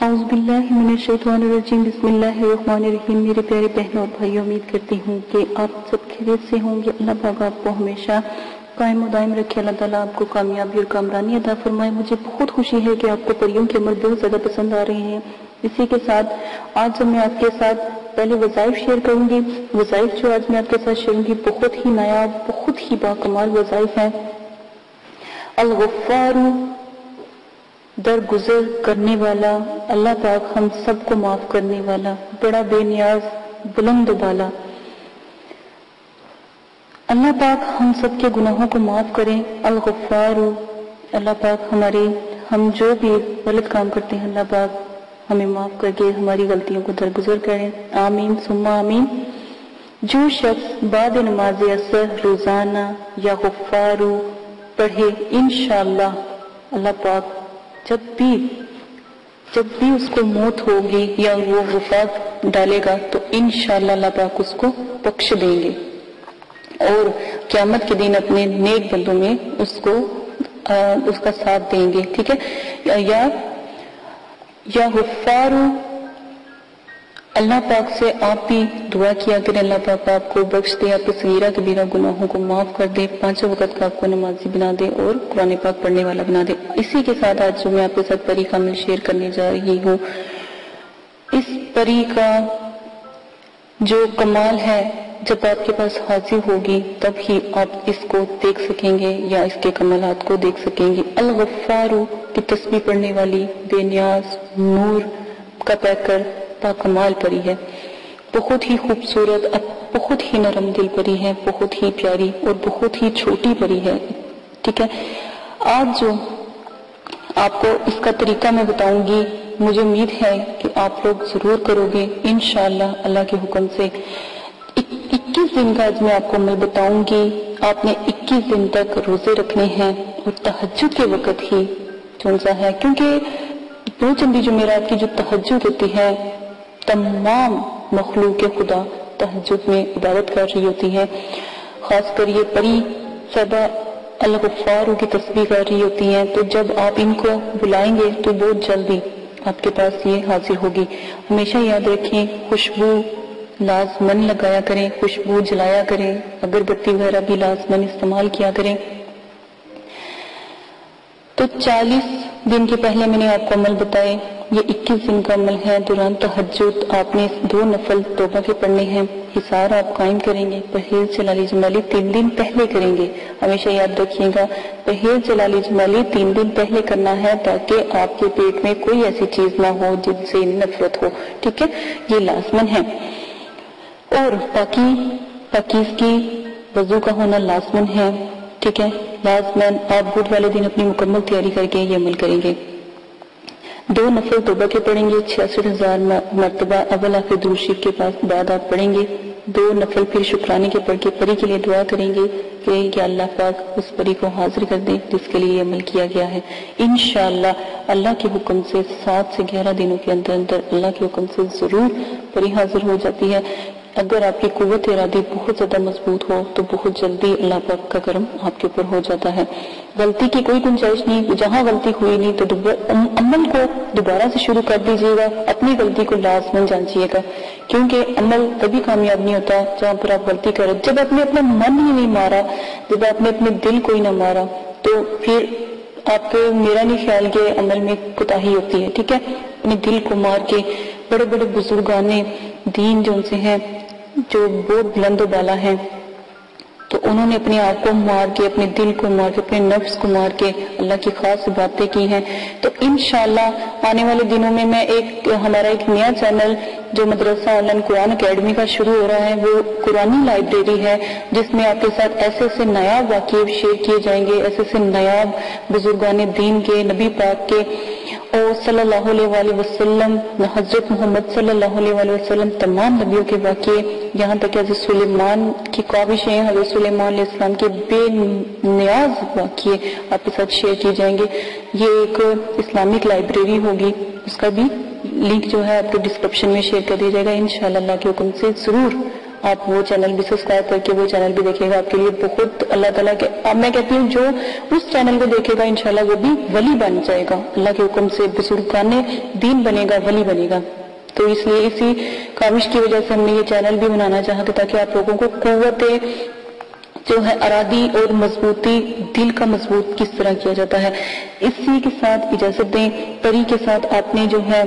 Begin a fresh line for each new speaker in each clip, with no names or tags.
اعوذ باللہ من الشیطان الرجیم بسم اللہ الرحمن الرحیم۔ میرے پیارے بہنوں اور بھائیوں، امید کرتی ہوں کہ آپ سب خیریت سے ہوں گے۔ اللہ پاک آپ کو ہمیشہ قائم و دائم رکھے، اللہ تعالیٰ آپ کو کامیابی اور کامرانی عطا فرمائے۔ مجھے بہت خوشی ہے کہ آپ کو پریوں کے عمل بہت زیادہ پسند آ رہے ہیں۔ اسی کے ساتھ آج جب میں آپ کے ساتھ پہلے وظائف شیئر کروں گی، وظائف جو آج میں آپ کے ساتھ شیئر کروں گی بہت ہی نایاب، بہت ہی باکمال وظائف ہیں۔ الغفار، درگزر کرنے والا، اللہ پاک ہم سب کو معاف کرنے والا، بڑا بے نیاز، بلند و بالا۔ اللہ پاک ہم سب کے گناہوں کو معاف کریں۔ الغفار، اللہ پاک ہم جو بھی غلط کام کرتے ہیں اللہ پاک ہمیں معاف کر کے ہماری غلطیوں کو درگزر کریں۔ آمین ثم آمین۔ جو شخص بعد نماز عصر روزانہ یا غفار پڑھے، انشاءاللہ اللہ پاک جب بھی اس کو موت ہوگی یا وہ وفات ڈالے گا تو انشاءاللہ اللہ پاک اس کو بخش دیں گے اور قیامت کے دن اپنے نیک بندوں میں اس کا ساتھ دیں گے۔ ٹھیک ہے، یا غفار، اللہ پاک سے آپ بھی دعا کیا کریں اللہ پاک آپ کو بخش دے، آپ کے صغیرہ کبیرہ گناہوں کو معاف کر دے، 5 وقت کا آپ کو نمازی بنا دے اور قرآن پاک پڑھنے والا بنا دے۔ اسی کے ساتھ آج جو میں آپ کے ساتھ پری کامل شیئر کرنے جا رہی ہوں، اس پری کا جو کمال ہے جب آپ کے پاس حاضر ہوگی تب ہی آپ اس کو دیکھ سکیں گے یا اس کے کمالات کو دیکھ سکیں گے۔ الغفار کی تسبیح پڑھنے والی بے نیاز نور کا پیکر کمال پری ہے، بہت ہی خوبصورت، بہت ہی نرم دل پری ہے، بہت ہی پیاری اور بہت ہی چھوٹی پری ہے۔ ٹھیک ہے، آج جو آپ کو اس کا طریقہ میں بتاؤں گی، مجھے امید ہے کہ آپ لوگ ضرور کرو گے انشاءاللہ اللہ کے حکم سے۔ 21 دن کا آج میں آپ کو عمل بتاؤں گی۔ آپ نے 21 دن تک روزے رکھنے ہیں اور تہجد کے وقت ہی چونسا ہے، کیونکہ دو چندی جمعرات کی جو تہجد ہوتی ہے تمام مخلوق خدا تہجد میں عبادت کر رہی ہوتی ہے، خاص کر یہ پری صدا الغفار کی تسبیح کر رہی ہوتی ہیں، تو جب آپ ان کو بلائیں گے تو بہت جلدی آپ کے پاس یہ حاضر ہوگی۔ ہمیشہ یاد رکھیں خوشبو لازمن لگایا کریں، خوشبو جلایا کریں، اگربتی وغیرہ بھی لازمن استعمال کیا کریں۔ تو 40 دن کے پہلے میں نے آپ کو عمل بتائے، یہ 21 دن کا عمل ہے۔ دوران تہجد آپ نے 2 نفل توبہ کے پڑھنے ہیں، حصار آپ قائم کریں گے، پرہیز جلالی جمالی 3 دن پہلے کریں گے۔ ہمیشہ یاد رکھیے گا پرہیز جلالی جمالی 3 دن پہلے کرنا ہے تاکہ آپ کے پیٹ میں کوئی ایسی چیز نہ ہو جن سے نفرت ہو۔ ٹھیک ہے، یہ لازمن ہے۔ اور پاکیزگی وضو کا ہونا لازمن ہے۔ ٹھیک ہے، لازمن آپ بدھ والے دن اپنی مکمل تیاری کر کے یہ عمل کریں گے۔ 2 نفل توبہ کے پڑھیں گے، 66,000 مرتبہ اول آخر درود شریف کے بعد آپ پڑھیں گے۔ 2 نفل پھر شکرانے کے پڑھ کے پری کے لیے دعا کریں گے کہ یا اللہ پاک اس پری کو حاضر کر دیں جس کے لیے یہ عمل کیا گیا ہے۔ انشاءاللہ اللہ کے حکم سے 7 سے 11 دنوں کے اندر اللہ کے حکم سے ضرور پری حاضر ہو جاتی ہے۔ اگر آپ کی قوت ارادی بہت زیادہ مضبوط ہو تو بہت جلدی اللہ پاک کا کرم آپ کے اوپر ہو جاتا ہے۔ غلطی کی کوئی گنجائش نہیں، جہاں غلطی ہوئی نہیں تو عمل کو دوبارہ سے شروع کر دیجیے گا، اپنی غلطی کو لازمن جانچیے گا، کیونکہ عمل کبھی کامیاب نہیں ہوتا جہاں پر آپ غلطی کریں۔ جب آپ نے اپنا من ہی نہیں مارا، جب آپ نے اپنے دل کو ہی نہ مارا تو پھر آپ کو میرا نہیں خیال کہ عمل میں کوتاہی ہوتی ہے۔ ٹھیک ہے، اپنے دل کو مار کے بڑے بڑے بزرگان دین جو ان سے ہیں جو بہت بلند و بالا ہیں، تو انہوں نے اپنے آپ کو مار کے، اپنے دل کو مار کے، اپنے نفس کو مار کے اللہ کی خاص باتیں کی ہیں۔ تو انشاءاللہ آنے والے دنوں میں ہمارا ایک نیا چینل جو مدرسہ آن لائن قرآن اکیڈمی کا شروع ہو رہا ہے، وہ قرآنی لائبریری ہے جس میں آپ کے ساتھ ایسے نایاب واقعے شیئر کیے جائیں گے، ایسے نایاب بزرگان دین کے، نبی پاک کے اور صلی اللہ علیہ وآلہ وسلم، حضرت محمد صلی اللہ علیہ وآلہ وسلم، تمام نبیوں کے واقعے، یہاں تک کہ حضرت سلیمان کی کاوشیں، حضرت سلیمان علیہ السلام کے بے نیاز واقعے آپ کے ساتھ شیئر کیے جائیں گے۔ یہ ایک اسلامک لائبریری ہوگی، اس کا بھی لنک جو ہے آپ کو ڈسکرپشن میں شیئر کر دیا جائے گا۔ انشاءاللہ اللہ کے حکم سے ضرور آپ وہ چینل بھی سبسکرائب کر کے وہ چینل بھی دیکھیے گا. آپ کے لیے بہت اللہ تعالیٰ کے، اب میں کہتی ہوں جو اس چینل کو دیکھے گا انشاءاللہ وہ بھی ولی بن جائے گا، اللہ کے حکم سے بزرگان دین بنے گا، ولی بنے گا. تو اس لیے اسی کاوش کی وجہ سے ہم نے یہ چینل بھی بنانا چاہا تھا تاکہ آپ لوگوں کو قوت جو ہے ارادی اور مضبوطی دل کا مضبوط کس طرح کیا جاتا ہے. اسی کے ساتھ اجازت دیں، پری کے ساتھ آپ نے جو ہے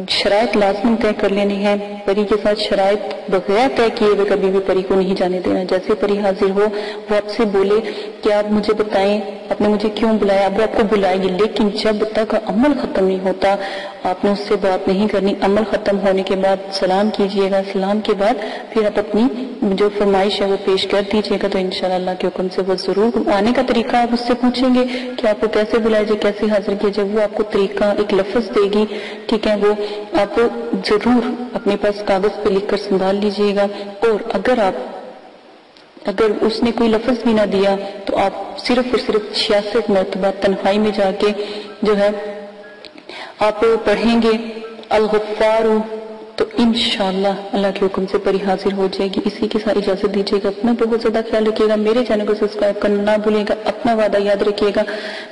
شرائط لازماً طے کر لینی ہے. پری کے ساتھ شرائط بغیر طے کیے ہوئے کبھی بھی پری کو نہیں جانے دینا. جیسے پری حاضر ہو وہ آپ سے بولے کہ آپ مجھے بتائیں آپ نے مجھے کیوں بلایا، اب وہ آپ کو بلائے گی، لیکن جب تک عمل ختم نہیں ہوتا آپ نے اس سے بات نہیں کرنی. عمل ختم ہونے کے بعد سلام کیجئے گا، سلام کے بعد پھر آپ اپنی جو فرمائش ہے وہ پیش کر دیجئے گا. تو انشاءاللہ اللہ کے حکم سے وہ ضرور آنے کا طریقہ آپ اس سے پوچھیں گے کہ آپ کو کیسے بلائے جائے، کیسے حاضر کیا جائے. وہ آپ کو طریقہ ایک لفظ دے گی، ٹھیک ہے، وہ آپ ضرور اپنے پاس کاغذ پہ لکھ کر سنبھال لیجئے گا. اور اگر اس نے کوئی لفظ بھی نہ دیا تو آپ صرف اور صرف 66 مرتبہ تنہائی میں جا کے جو ہے آپ پڑھیں گے الغفار، تو انشاءاللہ اللہ کے حکم سے پری حاضر ہو جائے گی. اسی کے ساتھ اجازت دیجیے گا. اپنا بہت زیادہ خیال رکھیے گا. میرے چینل کو سبسکرائب کرنا نہ بھولے گا. اپنا وعدہ یاد رکھیے گا.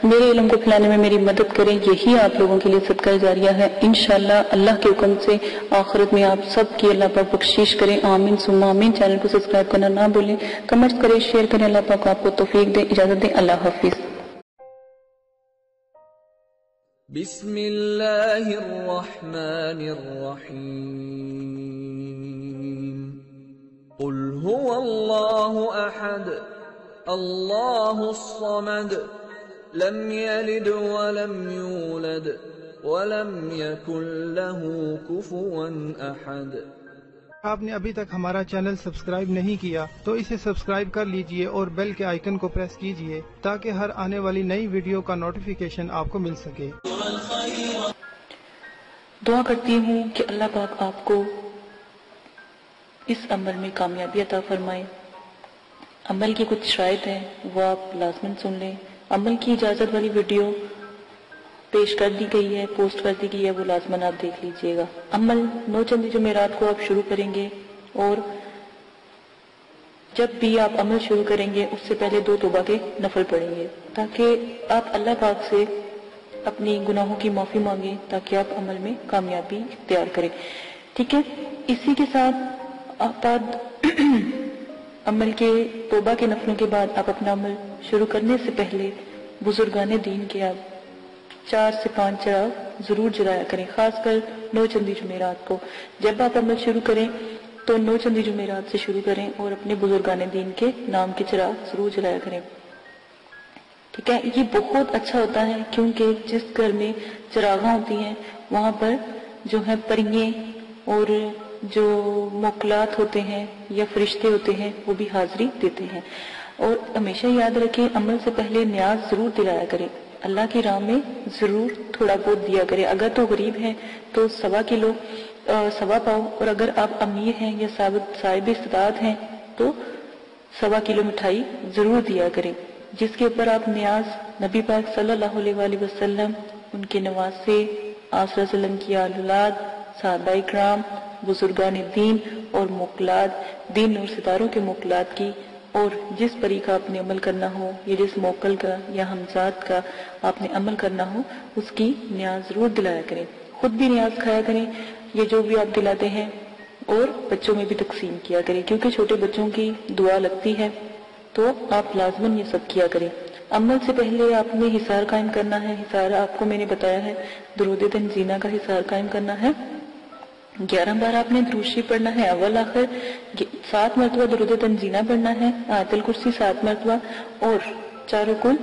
میرے علم کو پھیلانے میں میری مدد کریں. یہی آپ لوگوں کے لیے صدقہ جاریہ ہے. انشاءاللہ اللہ کے حکم سے آخرت میں آپ سب کی اللہ پاک بخشش کریں. آمین ثم آمین. چینل کو سبسکرائب کرنا نہ بھولیں. کمنٹس کریں، شیئر کریں. اللہ پاک آپ کو توفیق دے. اجازت دیں. اللہ حافظ.
بسم اللہ الرحمن الرحیم. قل هو اللہ احد اللہ الصمد لم یلد ولم یولد ولم یکن له کفوا احد.
آپ نے ابھی تک ہمارا چینل سبسکرائب نہیں کیا تو اسے سبسکرائب کر لیجئے اور بیل کے آئیکن کو پریس کیجئے تاکہ ہر آنے والی نئی ویڈیو کا نوٹیفیکیشن آپ کو مل سکے.
دعا کرتی ہوں کہ اللہ پاک آپ کو اس عمل میں کامیابی عطا فرمائے. عمل کی کچھ شرائط ہیں وہ آپ لازماً سن لیں. عمل کی اجازت والی ویڈیو پیش کر دی گئی ہے، پوسٹ کر دی گئی ہے، وہ لازماً آپ دیکھ لیجئے گا. عمل 9 چند جمعرات کو آپ شروع کریں گے اور جب بھی آپ عمل شروع کریں گے اس سے پہلے 2 توبہ کے نفل پڑھیں گے تاکہ آپ اللہ پاک سے اپنی گناہوں کی معافی مانگیں تاکہ آپ عمل میں کامیابی اختیار کریں. ٹھیک ہے، اسی کے ساتھ آپ عمل کے توبہ کے نفلوں کے بعد آپ اپنا عمل شروع کرنے سے پہلے بزرگان دین کے آپ 4 سے 5 چراغ ضرور جلایا کریں. خاص کر 9 چندی جمعرات کو جب آپ عمل شروع کریں تو 9 چندی جمعرات سے شروع کریں اور اپنے بزرگان دین کے نام کے چراغ ضرور جلایا کریں. ٹھیک ہے، یہ بہت اچھا ہوتا ہے کیونکہ جس گھر میں چراغاں ہوتی ہیں وہاں پر جو ہے پرندے اور جو موکلات ہوتے ہیں یا فرشتے ہوتے ہیں وہ بھی حاضری دیتے ہیں. اور ہمیشہ یاد رکھیں عمل سے پہلے نیاز ضرور دلایا کریں. اللہ کی راہ میں ضرور تھوڑا بہت دیا کریں. اگر تو غریب ہیں تو 1.25 کلو 1.25 پاؤ، اور اگر آپ امیر ہیں یا صاحب استطاعت ہیں تو 1.25 کلو مٹھائی ضرور دیا کریں. جس کے اوپر آپ نیاز نبی پاک صلی اللہ علیہ وآلہ وسلم، ان کے نواسے، آپ صلی اللہ علیہ وسلم کی اولاد، صحابہ اکرام، بزرگان دین اور موکلات، دین اور ستاروں کے موکلات کی، اور جس پری کا آپ نے عمل کرنا ہو یا جس موکل کا یا ہمزاد کا آپ نے عمل کرنا ہو اس کی نیاز ضرور دلایا کریں. خود بھی نیاز کھایا کریں یہ جو بھی آپ دلاتے ہیں، اور بچوں میں بھی تقسیم کیا کریں کیونکہ چھوٹے بچوں کی دعا لگتی ہے تو آپ لازماً یہ سب کیا کریں. عمل سے پہلے آپ نے حصار قائم کرنا ہے. حصار آپ کو میں نے بتایا ہے درود تنزینہ کا حصار قائم کرنا ہے. 11 بار آپ نے درود شریف پڑھنا ہے اول آخر. 7 مرتبہ درود تنزینہ پڑھنا ہے. آیت الکرسی 7 مرتبہ اور چاروں کل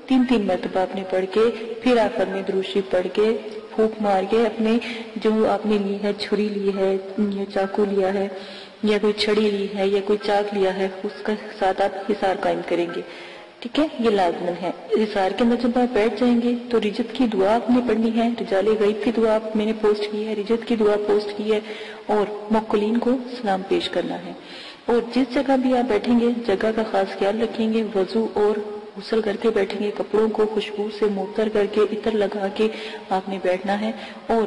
3 مرتبہ آپ نے پڑھ کے پھر آخر میں درود شریف پڑھ کے پھونک مار کے اپنے جو آپ نے لی ہے، چھری لی ہے یا چاقو لیا ہے یا کوئی چھڑی لی ہے یا کوئی چاک لیا ہے، اس کا ساتھ آپ حصار قائم کریں گے. ٹھیک ہے، یہ لازمن ہے. حصار کے اندر جب آپ بیٹھ جائیں گے تو رجت کی دعا آپ نے پڑھنی ہے. رجال غیب کی دعا میں نے پوسٹ کی ہے، رجت کی دعا پوسٹ کی ہے، اور موکلین کو سلام پیش کرنا ہے. اور جس جگہ بھی آپ بیٹھیں گے جگہ کا خاص خیال رکھیں گے. وضو اور غسل کر کے بیٹھیں گے. کپڑوں کو خوشبو سے معطر کر کے عطر لگا کے آپ نے بیٹھنا ہے. اور